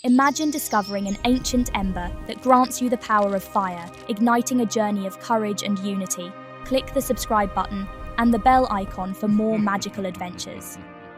Imagine discovering an ancient ember that grants you the power of fire, igniting a journey of courage and unity. Click the subscribe button and the bell icon for more magical adventures.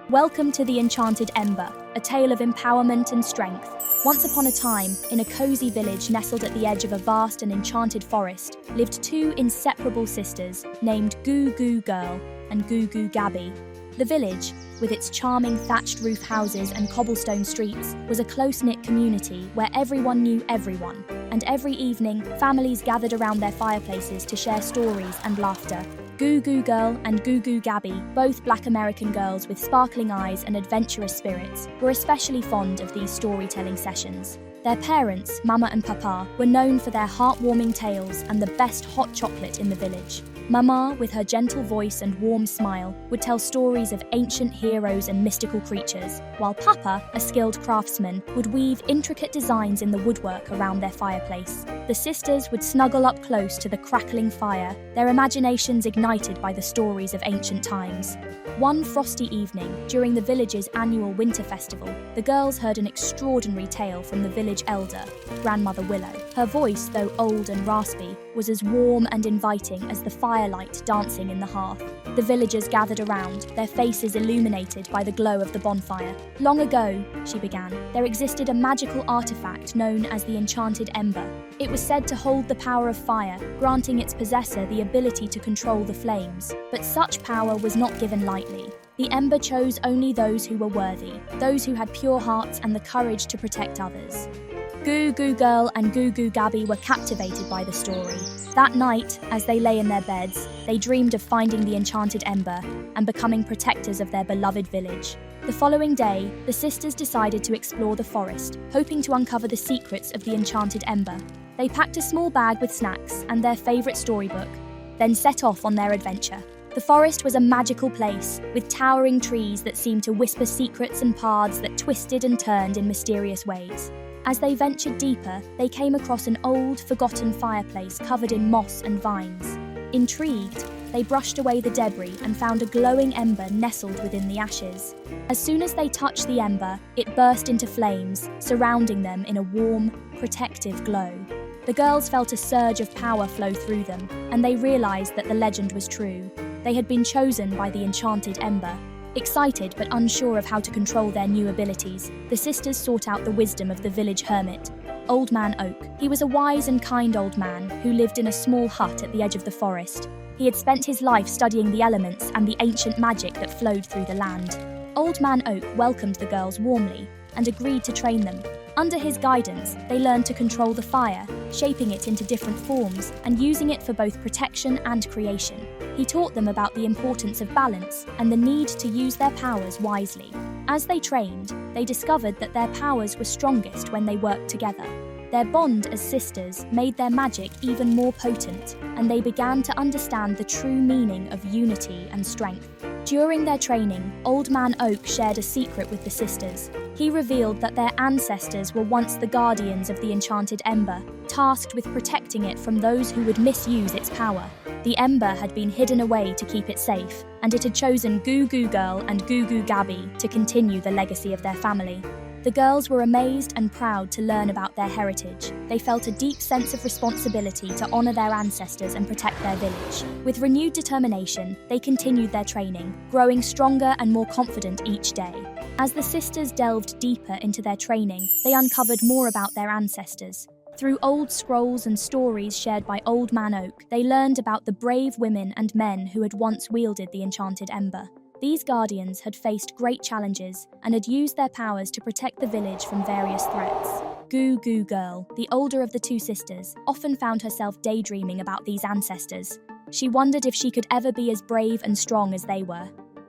Welcome to the Enchanted Ember, a tale of empowerment and strength. Once upon a time, in a cozy village nestled at the edge of a vast and enchanted forest, lived two inseparable sisters named Goo Goo Girl and Goo Goo Gaby. The village, with its charming thatched roof houses and cobblestone streets, was a close-knit community where everyone knew everyone, and every evening, families gathered around their fireplaces to share stories and laughter. Goo Goo Girl and Goo Goo Gaby, both Black American girls with sparkling eyes and adventurous spirits, were especially fond of these storytelling sessions. Their parents, Mama and Papa, were known for their heartwarming tales and the best hot chocolate in the village. Mama, with her gentle voice and warm smile, would tell stories of ancient heroes and mystical creatures, while Papa, a skilled craftsman, would weave intricate designs in the woodwork around their fireplace. The sisters would snuggle up close to the crackling fire, their imaginations ignited by the stories of ancient times. One frosty evening, during the village's annual winter festival, the girls heard an extraordinary tale from the village elder, Grandmother Willow. Her voice, though old and raspy, was as warm and inviting as the firelight dancing in the hearth. The villagers gathered around, their faces illuminated by the glow of the bonfire. Long ago, she began, there existed a magical artifact known as the Enchanted Ember. It was said to hold the power of fire, granting its possessor the ability to control the flames. But such power was not given lightly. The Ember chose only those who were worthy, those who had pure hearts and the courage to protect others. Goo Goo Girl and Goo Goo Gaby were captivated by the story. That night, as they lay in their beds, they dreamed of finding the Enchanted Ember and becoming protectors of their beloved village. The following day, the sisters decided to explore the forest, hoping to uncover the secrets of the Enchanted Ember. They packed a small bag with snacks and their favourite storybook, then set off on their adventure. The forest was a magical place, with towering trees that seemed to whisper secrets and paths that twisted and turned in mysterious ways. As they ventured deeper, they came across an old, forgotten fireplace covered in moss and vines. Intrigued, they brushed away the debris and found a glowing ember nestled within the ashes. As soon as they touched the ember, it burst into flames, surrounding them in a warm, protective glow. The girls felt a surge of power flow through them, and they realized that the legend was true. They had been chosen by the Enchanted Ember. Excited but unsure of how to control their new abilities, the sisters sought out the wisdom of the village hermit, Old Man Oak. He was a wise and kind old man who lived in a small hut at the edge of the forest. He had spent his life studying the elements and the ancient magic that flowed through the land. Old Man Oak welcomed the girls warmly and agreed to train them. Under his guidance, they learned to control the fire, shaping it into different forms and using it for both protection and creation. He taught them about the importance of balance and the need to use their powers wisely. As they trained, they discovered that their powers were strongest when they worked together. Their bond as sisters made their magic even more potent, and they began to understand the true meaning of unity and strength. During their training, Old Man Oak shared a secret with the sisters. He revealed that their ancestors were once the guardians of the Enchanted Ember, tasked with protecting it from those who would misuse its power. The ember had been hidden away to keep it safe, and it had chosen Goo Goo Girl and Goo Goo Gaby to continue the legacy of their family. The girls were amazed and proud to learn about their heritage. They felt a deep sense of responsibility to honor their ancestors and protect their village. With renewed determination, they continued their training, growing stronger and more confident each day. As the sisters delved deeper into their training, they uncovered more about their ancestors. Through old scrolls and stories shared by Old Man Oak, they learned about the brave women and men who had once wielded the Enchanted Ember. These guardians had faced great challenges and had used their powers to protect the village from various threats. Goo Goo Girl, the older of the two sisters, often found herself daydreaming about these ancestors. She wondered if she could ever be as brave and strong as they were.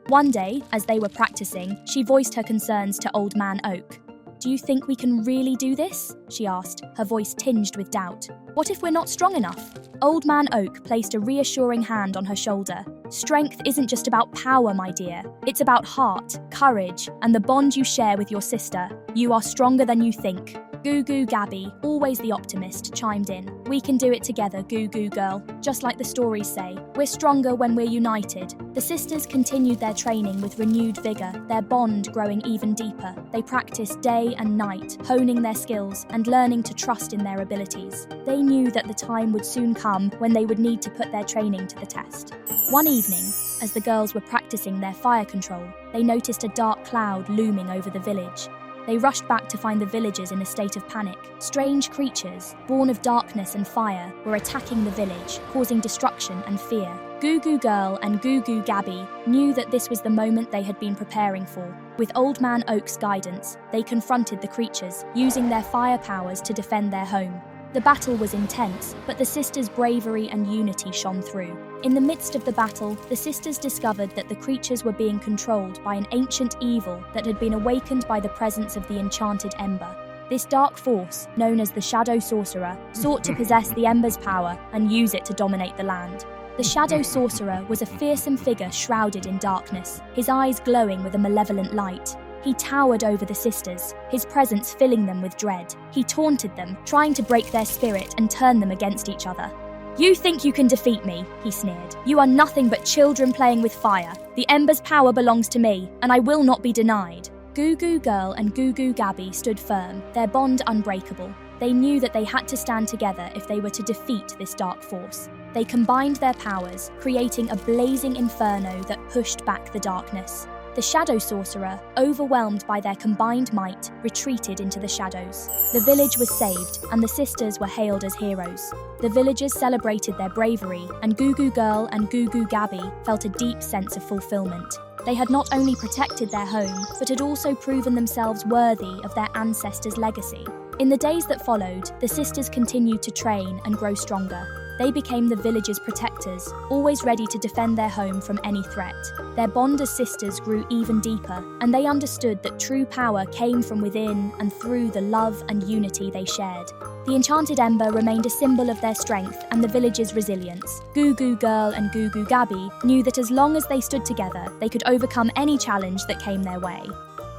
One day, as they were practicing, she voiced her concerns to Old Man Oak. "Do you think we can really do this?" she asked, her voice tinged with doubt. "What if we're not strong enough?" Old Man Oak placed a reassuring hand on her shoulder. "Strength isn't just about power, my dear. It's about heart, courage, and the bond you share with your sister. You are stronger than you think." Goo Goo Gaby, always the optimist, chimed in. "We can do it together, Goo Goo Girl. Just like the stories say, we're stronger when we're united." The sisters continued their training with renewed vigor, their bond growing even deeper. They practiced day and night, honing their skills and learning to trust in their abilities. They knew that the time would soon come when they would need to put their training to the test. One evening, as the girls were practicing their fire control, they noticed a dark cloud looming over the village. They rushed back to find the villagers in a state of panic. Strange creatures, born of darkness and fire, were attacking the village, causing destruction and fear. Goo Goo Girl and Goo Goo Gaby knew that this was the moment they had been preparing for. With Old Man Oak's guidance, they confronted the creatures, using their fire powers to defend their home. The battle was intense, but the sisters' bravery and unity shone through. In the midst of the battle, the sisters discovered that the creatures were being controlled by an ancient evil that had been awakened by the presence of the Enchanted Ember. This dark force, known as the Shadow Sorcerer, sought to possess the Ember's power and use it to dominate the land. The Shadow Sorcerer was a fearsome figure shrouded in darkness, his eyes glowing with a malevolent light. He towered over the sisters, his presence filling them with dread. He taunted them, trying to break their spirit and turn them against each other. "You think you can defeat me," he sneered. "You are nothing but children playing with fire. The Ember's power belongs to me, and I will not be denied." Goo Goo Girl and Goo Goo Gaby stood firm, their bond unbreakable. They knew that they had to stand together if they were to defeat this dark force. They combined their powers, creating a blazing inferno that pushed back the darkness. The Shadow Sorcerer, overwhelmed by their combined might, retreated into the shadows. The village was saved, and the sisters were hailed as heroes. The villagers celebrated their bravery, and Goo Goo Girl and Goo Goo Gaby felt a deep sense of fulfillment. They had not only protected their home, but had also proven themselves worthy of their ancestors' legacy. In the days that followed, the sisters continued to train and grow stronger. They became the village's protectors, always ready to defend their home from any threat. Their bond as sisters grew even deeper, and they understood that true power came from within and through the love and unity they shared. The Enchanted Ember remained a symbol of their strength and the village's resilience. Goo Goo Girl and Goo Goo Gaby knew that as long as they stood together, they could overcome any challenge that came their way.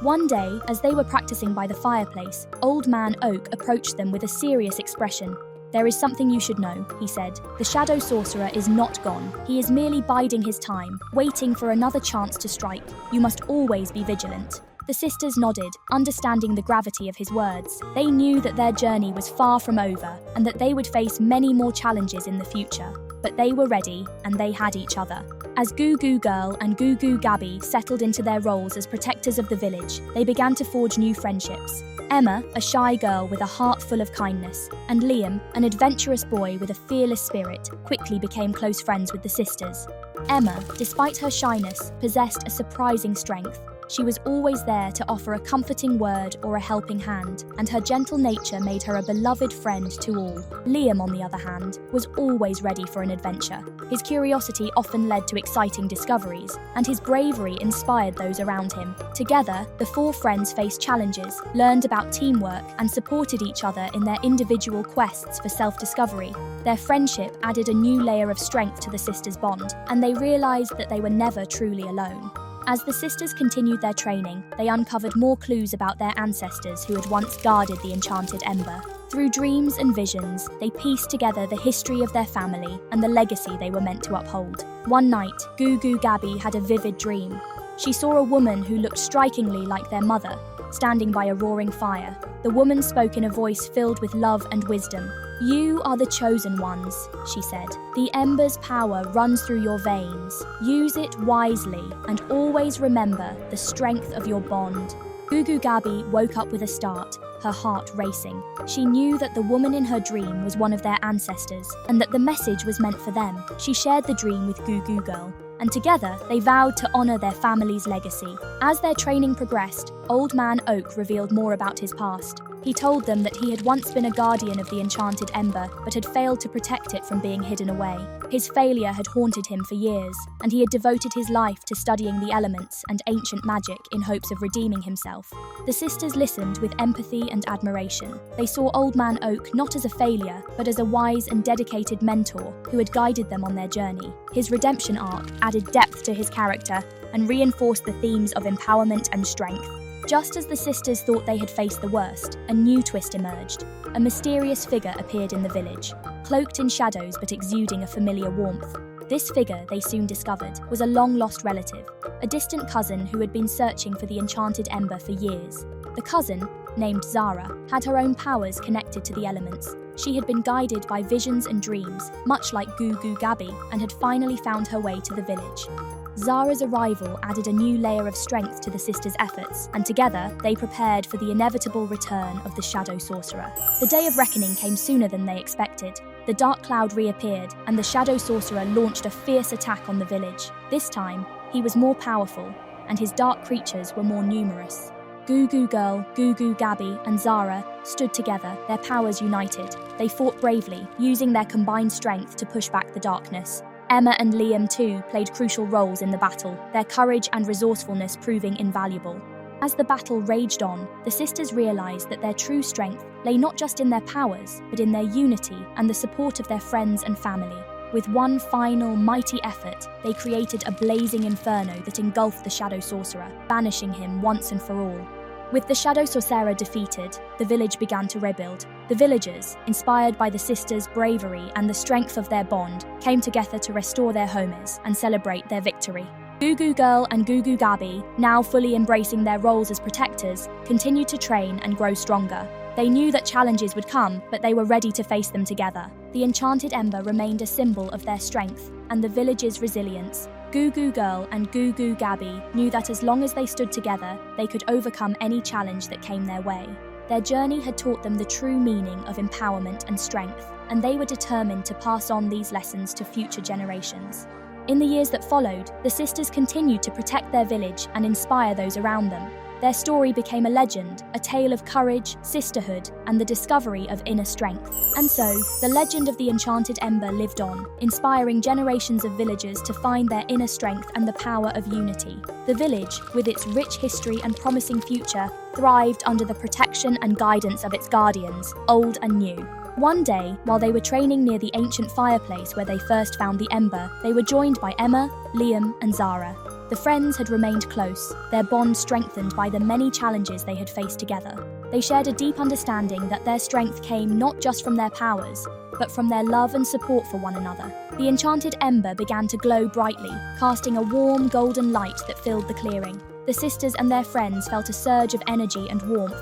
One day, as they were practicing by the fireplace, Old Man Oak approached them with a serious expression. "There is something you should know," he said. "The Shadow Sorcerer is not gone. He is merely biding his time, waiting for another chance to strike. You must always be vigilant." The sisters nodded, understanding the gravity of his words. They knew that their journey was far from over, and that they would face many more challenges in the future. But they were ready, and they had each other. As Goo Goo Girl and Goo Goo Gaby settled into their roles as protectors of the village, they began to forge new friendships. Emma, a shy girl with a heart full of kindness, and Liam, an adventurous boy with a fearless spirit, quickly became close friends with the sisters. Emma, despite her shyness, possessed a surprising strength. She was always there to offer a comforting word or a helping hand, and her gentle nature made her a beloved friend to all. Liam, on the other hand, was always ready for an adventure. His curiosity often led to exciting discoveries, and his bravery inspired those around him. Together, the four friends faced challenges, learned about teamwork, and supported each other in their individual quests for self-discovery. Their friendship added a new layer of strength to the sisters' bond, and they realized that they were never truly alone. As the sisters continued their training, they uncovered more clues about their ancestors who had once guarded the Enchanted Ember. Through dreams and visions, they pieced together the history of their family and the legacy they were meant to uphold. One night, Goo Goo Gaby had a vivid dream. She saw a woman who looked strikingly like their mother, standing by a roaring fire. The woman spoke in a voice filled with love and wisdom. "You are the chosen ones," she said. "The Ember's power runs through your veins. Use it wisely and always remember the strength of your bond." Goo Goo Gaby woke up with a start, her heart racing. She knew that the woman in her dream was one of their ancestors and that the message was meant for them. She shared the dream with Goo Goo Girl, and together they vowed to honor their family's legacy. As their training progressed, Old Man Oak revealed more about his past. He told them that he had once been a guardian of the Enchanted Ember, but had failed to protect it from being hidden away. His failure had haunted him for years, and he had devoted his life to studying the elements and ancient magic in hopes of redeeming himself. The sisters listened with empathy and admiration. They saw Old Man Oak not as a failure, but as a wise and dedicated mentor who had guided them on their journey. His redemption arc added depth to his character and reinforced the themes of empowerment and strength. Just as the sisters thought they had faced the worst, a new twist emerged. A mysterious figure appeared in the village, cloaked in shadows but exuding a familiar warmth. This figure, they soon discovered, was a long-lost relative, a distant cousin who had been searching for the Enchanted Ember for years. The cousin, named Zara, had her own powers connected to the elements. She had been guided by visions and dreams, much like Goo Goo Gaby, and had finally found her way to the village. Zara's arrival added a new layer of strength to the sisters' efforts, and together they prepared for the inevitable return of the Shadow Sorcerer. The day of reckoning came sooner than they expected. The dark cloud reappeared, and the Shadow Sorcerer launched a fierce attack on the village. This time, he was more powerful, and his dark creatures were more numerous. Goo Goo Girl, Goo Goo Gaby, and Zara stood together, their powers united. They fought bravely, using their combined strength to push back the darkness. Emma and Liam, too, played crucial roles in the battle, their courage and resourcefulness proving invaluable. As the battle raged on, the sisters realized that their true strength lay not just in their powers, but in their unity and the support of their friends and family. With one final, mighty effort, they created a blazing inferno that engulfed the Shadow Sorcerer, banishing him once and for all. With the Shadow Sorcerer defeated, the village began to rebuild. The villagers, inspired by the sisters' bravery and the strength of their bond, came together to restore their homes and celebrate their victory. Goo Goo Girl and Goo Goo Gaby, now fully embracing their roles as protectors, continued to train and grow stronger. They knew that challenges would come, but they were ready to face them together. The Enchanted Ember remained a symbol of their strength and the village's resilience. Goo Goo Girl and Goo Goo Gaby knew that as long as they stood together, they could overcome any challenge that came their way. Their journey had taught them the true meaning of empowerment and strength, and they were determined to pass on these lessons to future generations. In the years that followed, the sisters continued to protect their village and inspire those around them. Their story became a legend, a tale of courage, sisterhood, and the discovery of inner strength. And so, the legend of the Enchanted Ember lived on, inspiring generations of villagers to find their inner strength and the power of unity. The village, with its rich history and promising future, thrived under the protection and guidance of its guardians, old and new. One day, while they were training near the ancient fireplace where they first found the ember, they were joined by Emma, Liam, and Zara. The friends had remained close, their bond strengthened by the many challenges they had faced together. They shared a deep understanding that their strength came not just from their powers, but from their love and support for one another. The Enchanted Ember began to glow brightly, casting a warm golden light that filled the clearing. The sisters and their friends felt a surge of energy and warmth,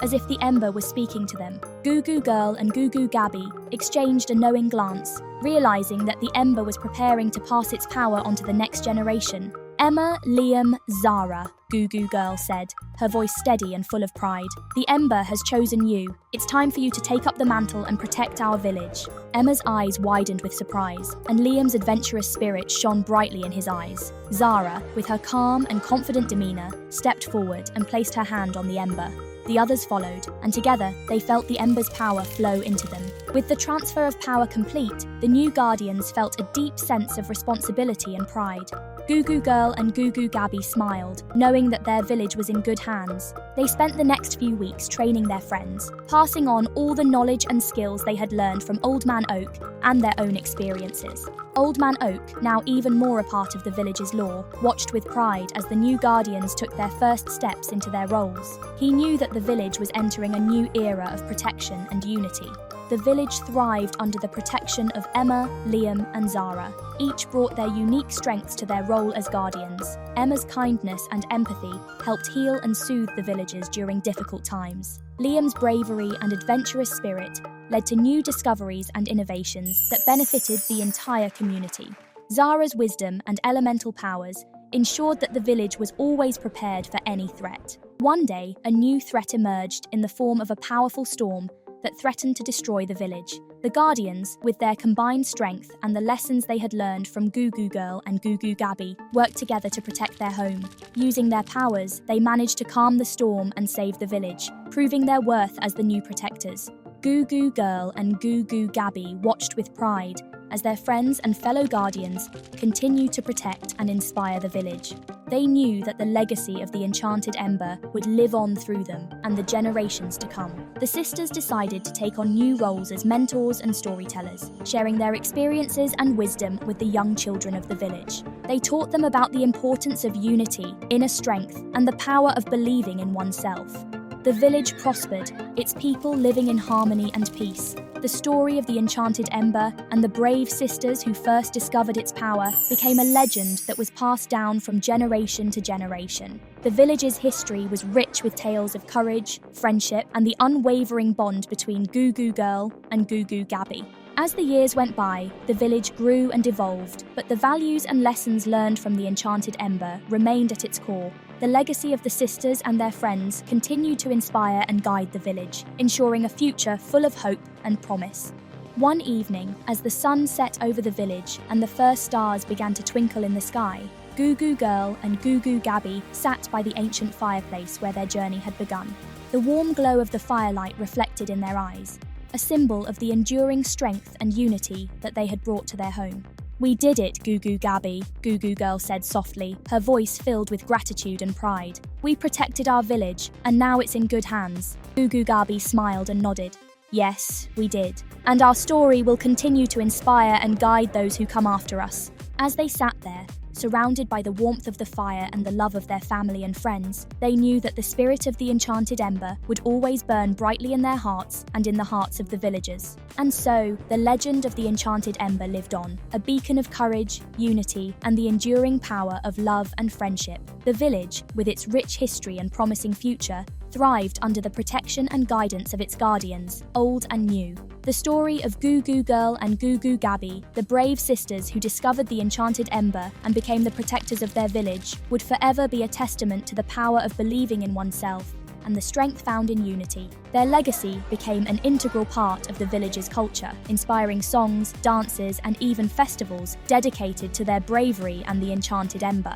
as if the ember was speaking to them. Goo Goo Girl and Goo Goo Gaby exchanged a knowing glance, realizing that the ember was preparing to pass its power onto the next generation. Emma, Liam, Zara, Goo Goo Girl said, her voice steady and full of pride. The ember has chosen you. It's time for you to take up the mantle and protect our village. Emma's eyes widened with surprise, and Liam's adventurous spirit shone brightly in his eyes. Zara, with her calm and confident demeanor, stepped forward and placed her hand on the ember. The others followed, and together they felt the ember's power flow into them. With the transfer of power complete, the new guardians felt a deep sense of responsibility and pride. Goo Goo Girl and Goo Goo Gaby smiled, knowing that their village was in good hands. They spent the next few weeks training their friends, passing on all the knowledge and skills they had learned from Old Man Oak and their own experiences. Old Man Oak, now even more a part of the village's lore, watched with pride as the new guardians took their first steps into their roles. He knew that the village was entering a new era of protection and unity. The village thrived under the protection of Emma, Liam, and Zara. Each brought their unique strengths to their role as guardians. Emma's kindness and empathy helped heal and soothe the villagers during difficult times. Liam's bravery and adventurous spirit led to new discoveries and innovations that benefited the entire community. Zara's wisdom and elemental powers ensured that the village was always prepared for any threat. One day, a new threat emerged in the form of a powerful storm that threatened to destroy the village. The Guardians, with their combined strength and the lessons they had learned from Goo Goo Girl and Goo Goo Gaby, worked together to protect their home. Using their powers, they managed to calm the storm and save the village, proving their worth as the new protectors. Goo Goo Girl and Goo Goo Gaby watched with pride as their friends and fellow Guardians continued to protect and inspire the village. They knew that the legacy of the Enchanted Ember would live on through them and the generations to come. The sisters decided to take on new roles as mentors and storytellers, sharing their experiences and wisdom with the young children of the village. They taught them about the importance of unity, inner strength, and the power of believing in oneself. The village prospered, its people living in harmony and peace. The story of the Enchanted Ember and the brave sisters who first discovered its power became a legend that was passed down from generation to generation. The village's history was rich with tales of courage, friendship, and the unwavering bond between Goo Goo Girl and Goo Goo Gaby. As the years went by, the village grew and evolved, but the values and lessons learned from the Enchanted Ember remained at its core. The legacy of the sisters and their friends continued to inspire and guide the village, ensuring a future full of hope and promise. One evening, as the sun set over the village and the first stars began to twinkle in the sky, Goo Goo Girl and Goo Goo Gaby sat by the ancient fireplace where their journey had begun. The warm glow of the firelight reflected in their eyes, a symbol of the enduring strength and unity that they had brought to their home. "We did it, Goo Goo Gaby," Goo Goo Girl said softly, her voice filled with gratitude and pride. "We protected our village, and now it's in good hands." Goo Goo Gaby smiled and nodded. "Yes, we did. And our story will continue to inspire and guide those who come after us." As they sat there, surrounded by the warmth of the fire and the love of their family and friends, they knew that the spirit of the Enchanted Ember would always burn brightly in their hearts and in the hearts of the villagers. And so, the legend of the Enchanted Ember lived on, a beacon of courage, unity, and the enduring power of love and friendship. The village, with its rich history and promising future, thrived under the protection and guidance of its guardians, old and new. The story of Goo Goo Girl and Goo Goo Gaby, the brave sisters who discovered the Enchanted Ember and became the protectors of their village, would forever be a testament to the power of believing in oneself and the strength found in unity. Their legacy became an integral part of the village's culture, inspiring songs, dances, and even festivals dedicated to their bravery and the Enchanted Ember.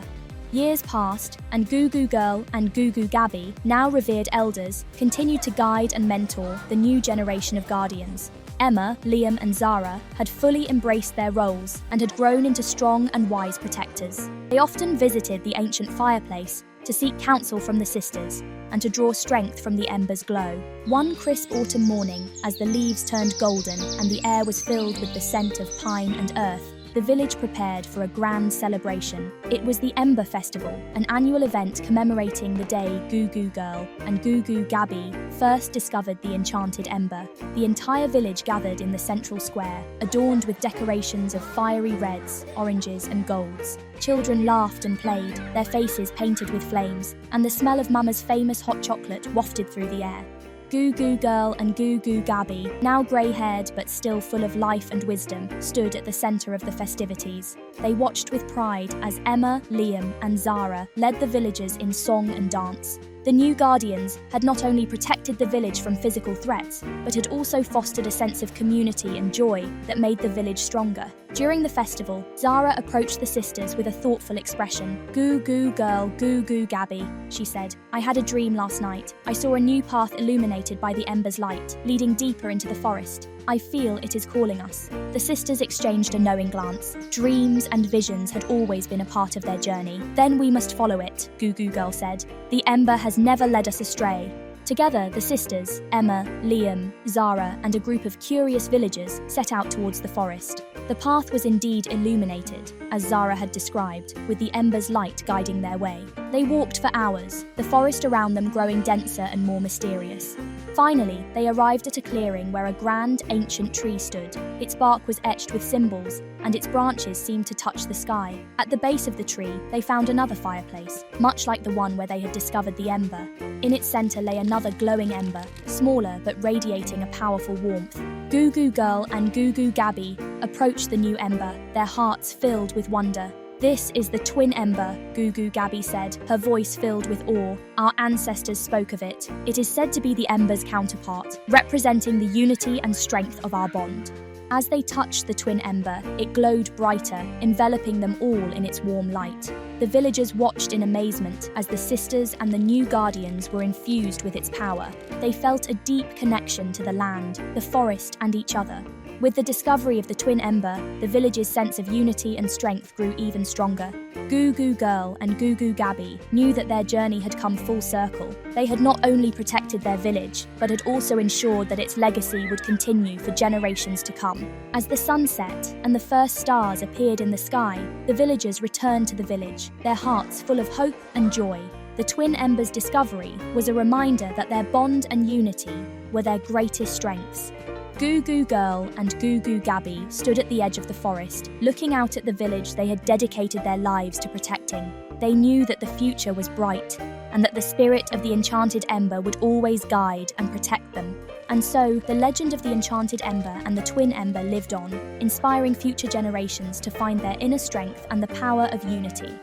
Years passed, and Goo Goo Girl and Goo Goo Gaby, now revered elders, continued to guide and mentor the new generation of guardians. Emma, Liam, and Zara had fully embraced their roles and had grown into strong and wise protectors. They often visited the ancient fireplace to seek counsel from the sisters and to draw strength from the ember's glow. One crisp autumn morning, as the leaves turned golden and the air was filled with the scent of pine and earth, the village prepared for a grand celebration. It was the Ember Festival, an annual event commemorating the day Goo Goo Girl and Goo Goo Gaby first discovered the Enchanted Ember. The entire village gathered in the central square, adorned with decorations of fiery reds, oranges, and golds. Children laughed and played, their faces painted with flames, and the smell of Mama's famous hot chocolate wafted through the air. Goo Goo Girl and Goo Goo Gaby, now grey-haired but still full of life and wisdom, stood at the centre of the festivities. They watched with pride as Emma, Liam, and Zara led the villagers in song and dance. The new guardians had not only protected the village from physical threats, but had also fostered a sense of community and joy that made the village stronger. During the festival, Zara approached the sisters with a thoughtful expression. "Goo Goo Girl, Goo Goo Gaby," she said. "I had a dream last night. I saw a new path illuminated by the ember's light, leading deeper into the forest. I feel it is calling us." The sisters exchanged a knowing glance. Dreams and visions had always been a part of their journey. "Then we must follow it," Goo Goo Girl said. "The ember has never led us astray." Together, the sisters, Emma, Liam, Zara, and a group of curious villagers set out towards the forest. The path was indeed illuminated, as Zara had described, with the ember's light guiding their way. They walked for hours, the forest around them growing denser and more mysterious. Finally, they arrived at a clearing where a grand, ancient tree stood. Its bark was etched with symbols, and its branches seemed to touch the sky. At the base of the tree, they found another fireplace, much like the one where they had discovered the ember. In its centre lay another glowing ember, smaller but radiating a powerful warmth. Goo Goo Girl and Goo Goo Gaby approached the new ember, their hearts filled with wonder. "This is the twin ember," Goo Goo Gaby said, her voice filled with awe. "Our ancestors spoke of it. It is said to be the ember's counterpart, representing the unity and strength of our bond." As they touched the twin ember, it glowed brighter, enveloping them all in its warm light. The villagers watched in amazement as the sisters and the new guardians were infused with its power. They felt a deep connection to the land, the forest, and each other. With the discovery of the twin ember, the village's sense of unity and strength grew even stronger. Goo Goo Girl and Goo Goo Gaby knew that their journey had come full circle. They had not only protected their village, but had also ensured that its legacy would continue for generations to come. As the sun set and the first stars appeared in the sky, the villagers returned to the village, their hearts full of hope and joy. The twin ember's discovery was a reminder that their bond and unity were their greatest strengths. Goo Goo Girl and Goo Goo Gaby stood at the edge of the forest, looking out at the village they had dedicated their lives to protecting. They knew that the future was bright, and that the spirit of the Enchanted Ember would always guide and protect them. And so, the legend of the Enchanted Ember and the Twin Ember lived on, inspiring future generations to find their inner strength and the power of unity.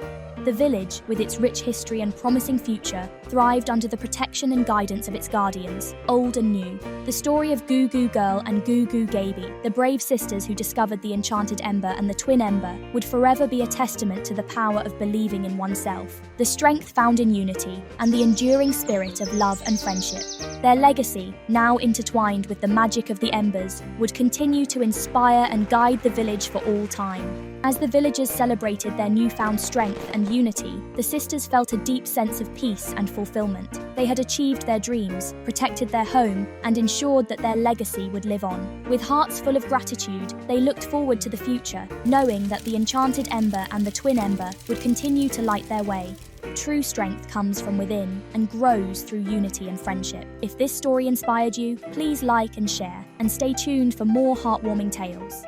The village, with its rich history and promising future, thrived under the protection and guidance of its guardians, old and new. The story of Goo Goo Girl and Goo Goo Gaby, the brave sisters who discovered the Enchanted Ember and the Twin Ember, would forever be a testament to the power of believing in oneself, the strength found in unity, and the enduring spirit of love and friendship. Their legacy, now intertwined with the magic of the embers, would continue to inspire and guide the village for all time. As the villagers celebrated their newfound strength and unity, the sisters felt a deep sense of peace and fulfillment. They had achieved their dreams, protected their home, and ensured that their legacy would live on. With hearts full of gratitude, they looked forward to the future, knowing that the Enchanted Ember and the Twin Ember would continue to light their way. True strength comes from within and grows through unity and friendship. If this story inspired you, please like and share, and stay tuned for more heartwarming tales.